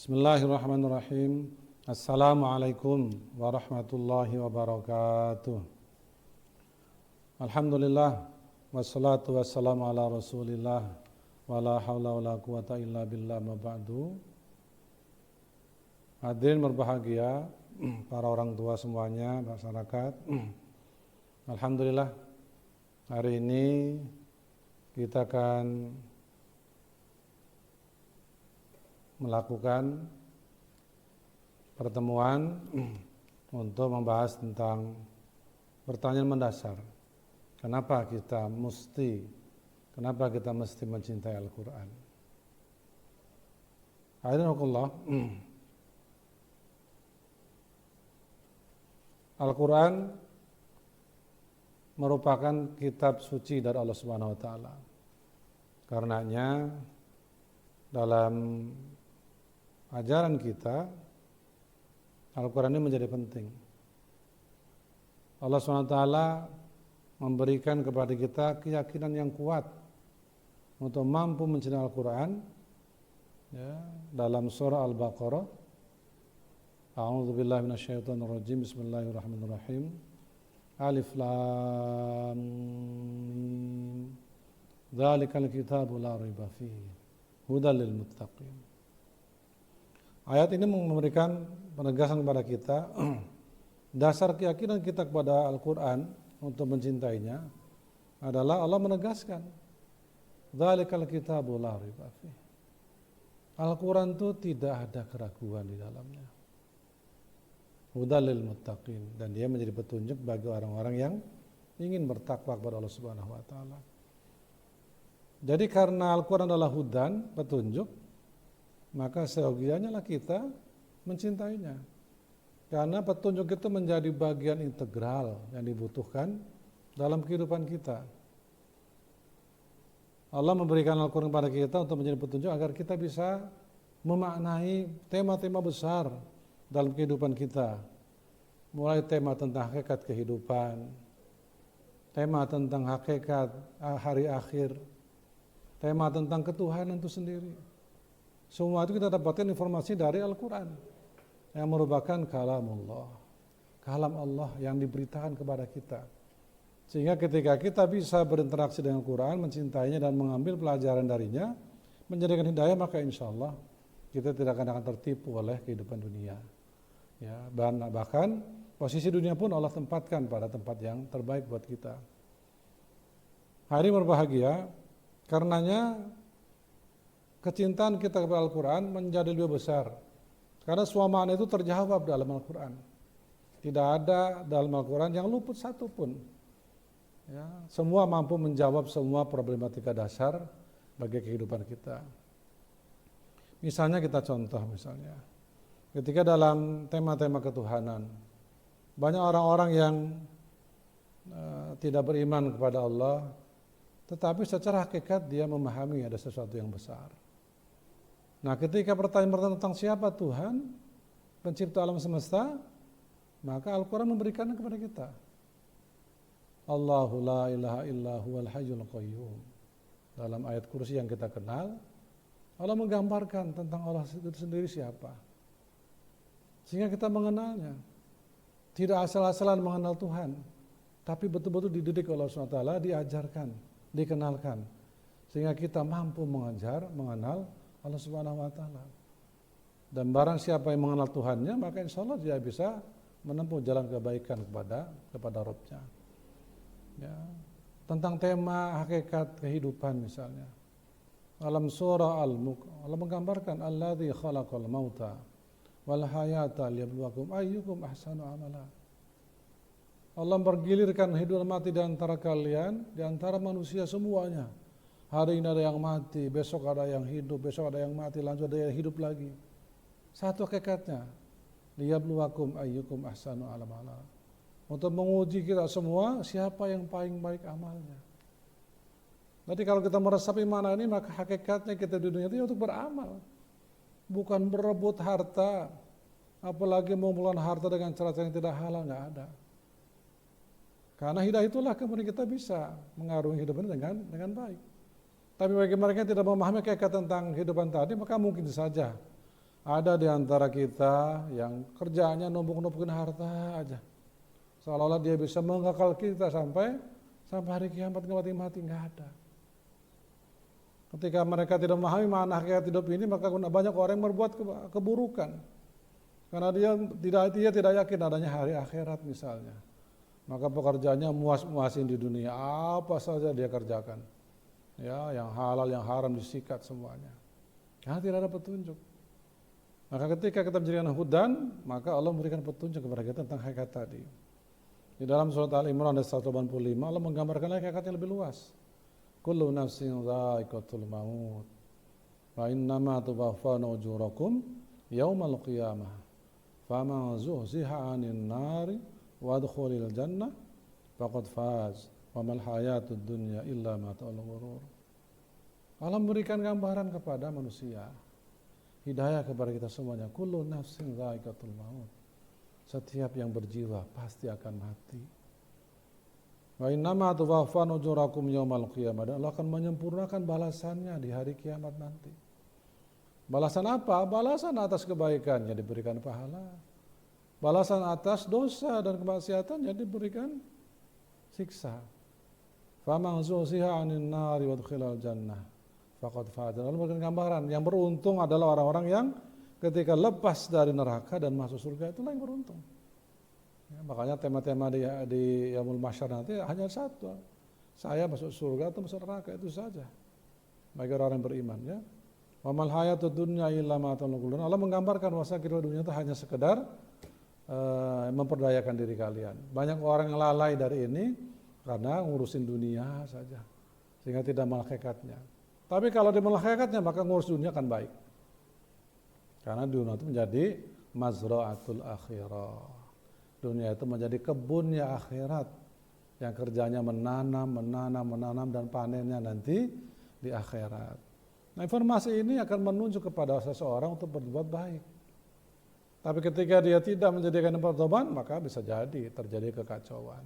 Bismillahirrahmanirrahim. Assalamualaikum warahmatullahi wabarakatuh. Alhamdulillah wassalatu wassalamu ala Rasulillah wala haula wala quwata illa billah ma ba'du. Hadirin berbahagia, para orang tua semuanya, masyarakat. Alhamdulillah, hari ini kita akan melakukan pertemuan untuk membahas tentang pertanyaan mendasar. Kenapa kita mesti mencintai Al-Quran? Alhamdulillah, Al-Quran merupakan kitab suci dari Allah Subhanahu wa taala. Karenanya dalam ajaran kita, Al-Quran ini menjadi penting. Allah SWT memberikan kepada kita keyakinan yang kuat untuk mampu mencintai Al-Quran. Ya, dalam surah Al-Baqarah, A'udzubillahi minasyaitonirrajim, Bismillahirrahmanirrahim. Alif Lam Mim. Dzalikal kitabu la raiba fihi, hudal lil muttaqin. Ayat ini memberikan penegasan kepada kita dasar keyakinan kita kepada Al-Quran untuk mencintainya adalah Allah menegaskan dzalikal kitabu la raiba fihi. Al-Quran itu tidak ada keraguan di dalamnya. Hudal lil muttaqin, dan dia menjadi petunjuk bagi orang-orang yang ingin bertakwa kepada Allah Subhanahu wa taala. Jadi karena Al-Quran adalah hudan, petunjuk, maka seyogianya lah kita mencintainya. Karena petunjuk itu menjadi bagian integral yang dibutuhkan dalam kehidupan kita. Allah memberikan Al-Quran kepada kita untuk menjadi petunjuk agar kita bisa memaknai tema-tema besar dalam kehidupan kita. Mulai tema tentang hakikat kehidupan, tema tentang hakikat hari akhir, tema tentang ketuhanan itu sendiri. Semua itu kita dapatkan informasi dari Al-Quran yang merupakan kalamullah, kalam Allah yang diberitakan kepada kita. Sehingga ketika kita bisa berinteraksi dengan Al-Quran, mencintainya dan mengambil pelajaran darinya, menjadikan hidayah, maka insya Allah kita tidak akan tertipu oleh kehidupan dunia. Ya, bahkan posisi dunia pun Allah tempatkan pada tempat yang terbaik buat kita. Hari berbahagia, karenanya kecintaan kita kepada Al-Quran menjadi lebih besar. Karena semua makna itu terjawab dalam Al-Quran. Tidak ada dalam Al-Quran yang luput satu pun. Ya, semua mampu menjawab semua problematika dasar bagi kehidupan kita. Misalnya kita contoh misalnya, ketika dalam tema-tema ketuhanan, banyak orang-orang yang tidak beriman kepada Allah, tetapi secara hakikat dia memahami ada sesuatu yang besar. Nah, ketika pertanyaan tentang siapa Tuhan, pencipta alam semesta, maka Al-Quran memberikannya kepada kita. Allahu la ilaha illa huwal hayyul qayyum. Dalam ayat kursi yang kita kenal, Allah menggambarkan tentang Allah itu sendiri siapa. Sehingga kita mengenalnya. Tidak asal-asalan mengenal Tuhan, tapi betul-betul dididik oleh Allah SWT, diajarkan, dikenalkan. Sehingga kita mampu mengenal Allah Subhanahu wa taala. Dan barang siapa yang mengenal Tuhannya, maka insya Allah dia bisa menempuh jalan kebaikan kepada Rabb-nya. Ya. Tentang tema hakikat kehidupan misalnya. Dalam surah Al-Mulk, Allah menggambarkan alladzi khalaqal mauta wal hayata liyabluwakum ayyukum ahsanu amala. Allah bergilirkan hidup dan mati di antara kalian, di antara manusia semuanya. Hari ini ada yang mati, besok ada yang hidup, besok ada yang mati, lanjut ada yang hidup lagi. Satu hakikatnya, liyabluwakum ayyukum ahsanu amala. Untuk menguji kita semua, siapa yang paling baik amalnya. Jadi kalau kita meresapi mana ini, maka hakikatnya kita di dunia itu untuk beramal. Bukan berebut harta, apalagi mengumpulkan harta dengan cara-cara yang tidak halal, nggak ada. Karena hidayah itulah kemudian kita bisa mengarungi hidup ini dengan baik. Tapi bagi mereka yang tidak memahami hakikat tentang kehidupan tadi, maka mungkin saja Ada di antara kita yang kerjaannya numpuk-numpukin harta aja. Seolah-olah dia bisa mengekal kita sampai hari kiamat nggak mati-mati, nggak ada. Ketika mereka tidak memahami makna hakikat hidup ini, maka banyak orang yang berbuat keburukan. Karena dia tidak yakin adanya hari akhirat misalnya. Maka pekerjaannya muas-muasin di dunia, apa saja dia kerjakan. Ya, yang halal, yang haram disikat semuanya. Karena tidak ada petunjuk. Maka ketika kita menjadikan hudan, maka Allah memberikan petunjuk kepada kita tentang hakikat tadi. Di dalam surat Al-Imran ayat 185 Allah menggambarkan hakikat yang lebih luas. Kullu nafsin dha'iqatul maut. Wa innama tuwaffawna ujurakum yaumal qiyamah. Faman zuhziha 'anil nari wa adkhulil jannah faqad faz. Wa mal hayatud dunya illa mata'ul ghurur. Allah memberikan gambaran kepada manusia. Hidayah kepada kita semuanya. Kullu nafsin dha'iqatul maut. Setiap yang berjiwa pasti akan mati. Wa innama tuwaffawna ujurakum yaumal qiyamah. Dan Allah akan menyempurnakan balasannya di hari kiamat nanti. Balasan apa? Balasan atas kebaikannya diberikan pahala. Balasan atas dosa dan kemaksiatannya diberikan siksa. Faman zuhziha 'anil nari wa adkhilal jannah faqad faz. Lalu memberikan gambaran yang beruntung adalah orang-orang yang ketika lepas dari neraka dan masuk surga, itulah yang beruntung. Ya, makanya tema-tema di Yaumul Mahsyar nanti hanya satu. Saya masuk surga atau masuk neraka, itu saja. Bagi orang yang beriman, ya. Wa mal hayatud dunya illa mata'ul ghurur. Allah menggambarkan bahwa kehidupan dunia itu hanya sekedar memperdayakan diri kalian. Banyak orang yang lalai dari ini karena ngurusin dunia saja, sehingga tidak menghakikatnya. Tapi kalau dia menghakikatnya, maka ngurus dunia akan baik. Karena dunia itu menjadi mazra'atul akhirah. Dunia itu menjadi kebunnya akhirat yang kerjanya menanam dan panennya nanti di akhirat. Nah, informasi ini akan menunjuk kepada seseorang untuk berbuat baik. Tapi ketika dia tidak menjadikan pertoban, maka bisa jadi terjadi kekacauan.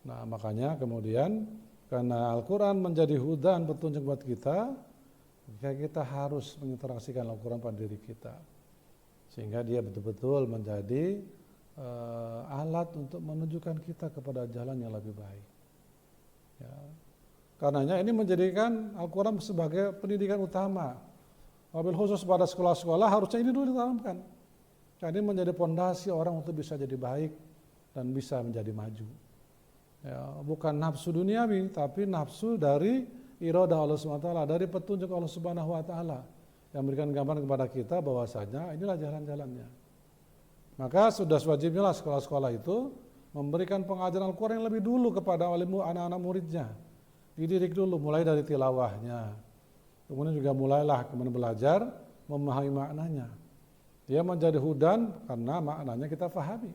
Nah, makanya kemudian karena Al-Quran menjadi hudan petunjuk buat kita, maka kita harus menginteraksikan Al-Quran pada diri kita. Sehingga dia betul-betul menjadi alat untuk menunjukkan kita kepada jalan yang lebih baik. Ya. Karenanya ini menjadikan Al-Quran sebagai pendidikan utama. Wabil khusus pada sekolah-sekolah harusnya ini dulu ditanamkan. Jadi menjadi pondasi orang untuk bisa jadi baik dan bisa menjadi maju. Ya, bukan nafsu duniawi, tapi nafsu dari iradah Allah SWT, dari petunjuk Allah Subhanahu Wa Taala yang memberikan gambaran kepada kita bahwasanya inilah jalan-jalannya. Maka sudah sewajibnya lah sekolah-sekolah itu memberikan pengajaran Al-Quran yang lebih dulu kepada anak-anak muridnya. Dididik dulu, mulai dari tilawahnya. Kemudian juga mulailah kemudian belajar memahami maknanya. Dia menjadi hudan karena maknanya kita pahami.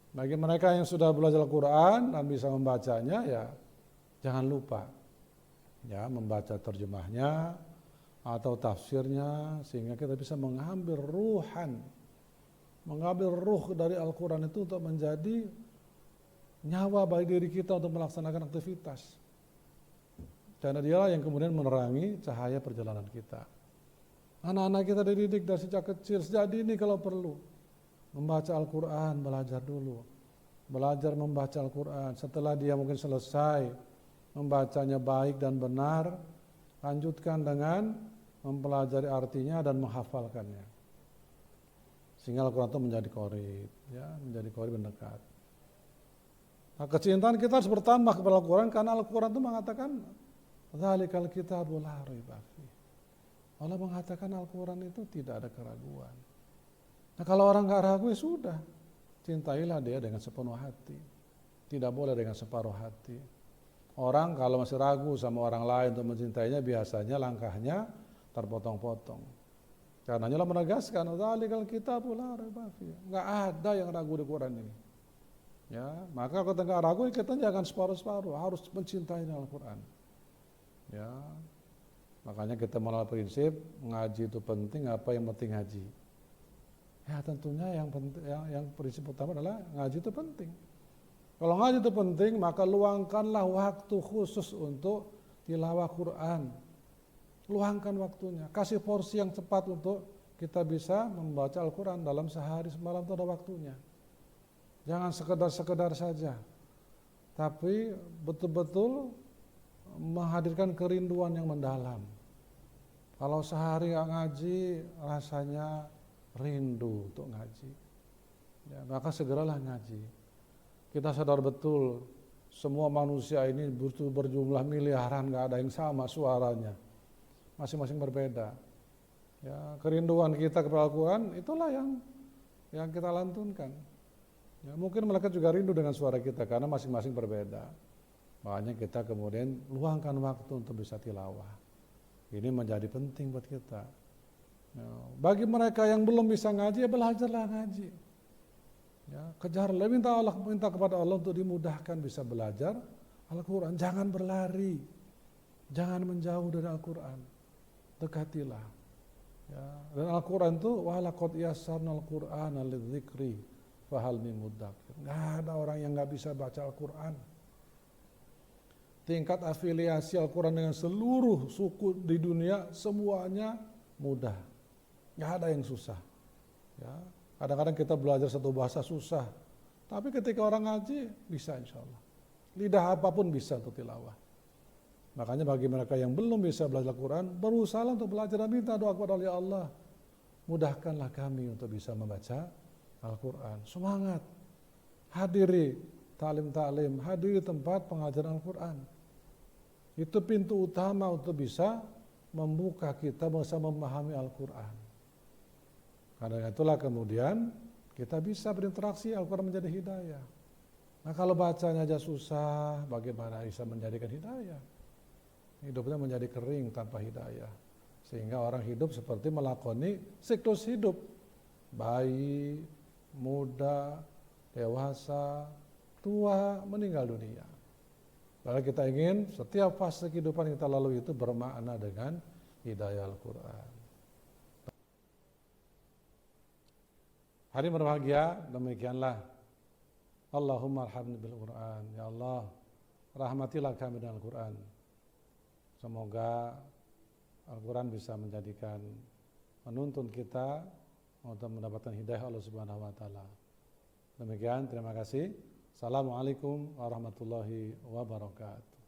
Bagi mereka yang sudah belajar Al-Quran dan bisa membacanya, ya jangan lupa ya membaca terjemahnya atau tafsirnya, sehingga kita bisa mengambil ruh dari Al-Quran itu untuk menjadi nyawa bagi diri kita untuk melaksanakan aktivitas. Karena dialah yang kemudian menerangi cahaya perjalanan kita. Anak-anak kita dididik dari sejak kecil, sejak dini kalau perlu. Membaca Al-Quran, belajar dulu. Belajar membaca Al-Quran. Setelah dia mungkin selesai membacanya baik dan benar, lanjutkan dengan mempelajari artinya dan menghafalkannya. Sehingga Al-Quran itu menjadi qorib, ya, menjadi qorib mendekat. Nah, kecintaan kita harus bertambah kepada Al-Quran karena Al-Quran itu mengatakan dzalikal kitabul la raiba fihi. Allah mengatakan Al-Quran itu tidak ada keraguan. Nah, kalau orang nggak ragu, ya sudah, cintailah dia dengan sepenuh hati. Tidak boleh dengan separuh hati. Orang kalau masih ragu sama orang lain untuk mencintainya, biasanya langkahnya terpotong-potong. Karena Allah menegaskan, dzalikal kitabul la raiba fihi. Nggak ada yang ragu di Quran ini. Ya, maka kalau nggak ragu, kita jangan separuh-separuh, harus mencintai Al-Quran. Ya, makanya kita mulai prinsip ngaji itu penting. Apa yang penting ngaji? Ya tentunya yang prinsip utama adalah ngaji itu penting. Kalau ngaji itu penting, maka luangkanlah waktu khusus untuk tilawah Quran. Luangkan waktunya, kasih porsi yang cepat untuk kita bisa membaca Al-Quran dalam sehari semalam itu ada waktunya. Jangan sekedar-sekedar saja, tapi betul-betul menghadirkan kerinduan yang mendalam. Kalau sehari nggak ngaji, rasanya rindu untuk ngaji. Ya, maka segeralah ngaji. Kita sadar betul, semua manusia ini butuh berjumlah miliaran, nggak ada yang sama suaranya. Masing-masing berbeda. Ya, kerinduan kita kepada Al-Quran itulah yang kita lantunkan. Ya, mungkin mereka juga rindu dengan suara kita karena masing-masing berbeda. Makanya kita kemudian luangkan waktu untuk bisa tilawah. Ini menjadi penting buat kita. Ya, bagi mereka yang belum bisa ngaji, ya belajarlah ngaji. Ya, kejarlah, minta kepada Allah untuk dimudahkan bisa belajar Al-Quran. Jangan berlari, jangan menjauh dari Al-Quran. Dekatilah. Ya, dan Al-Quran itu walaqad yassarnal Qur'ana lidzikri fahal min mudzakir. Enggak ada orang yang enggak bisa baca Al-Quran. Tingkat afiliasi Al-Quran dengan seluruh suku di dunia semuanya mudah. Enggak ada yang susah. Ya, kadang-kadang kita belajar satu bahasa susah, tapi ketika orang ngaji bisa insya Allah. Lidah apapun bisa untuk tilawah. Makanya bagi mereka yang belum bisa belajar Al-Quran, berusaha untuk belajar dan minta doa kepada Allah. Mudahkanlah kami untuk bisa membaca Al-Quran. Semangat. Hadiri ta'lim-ta'lim, hadiri tempat pengajaran Al-Quran. Itu pintu utama untuk bisa membuka kita bisa memahami Al-Quran. Karena itulah kemudian kita bisa berinteraksi, Al-Quran menjadi hidayah. Nah kalau bacanya aja susah, bagaimana bisa menjadikan hidayah? Hidupnya menjadi kering tanpa hidayah. Sehingga orang hidup seperti melakoni siklus hidup. Bayi, muda, dewasa, tua, meninggal dunia. Padahal kita ingin setiap fase kehidupan kita lalui itu bermakna dengan hidayah Al-Quran. Hari berbahagia, demikianlah. Allahumma arhamni bil Quran. Ya Allah, rahmatilah kami dengan Al-Quran. Semoga Al-Quran bisa menuntun kita untuk mendapatkan hidayah Allah Subhanahu wa taala. Demikian, terima kasih. Assalamualaikum warahmatullahi wabarakatuh.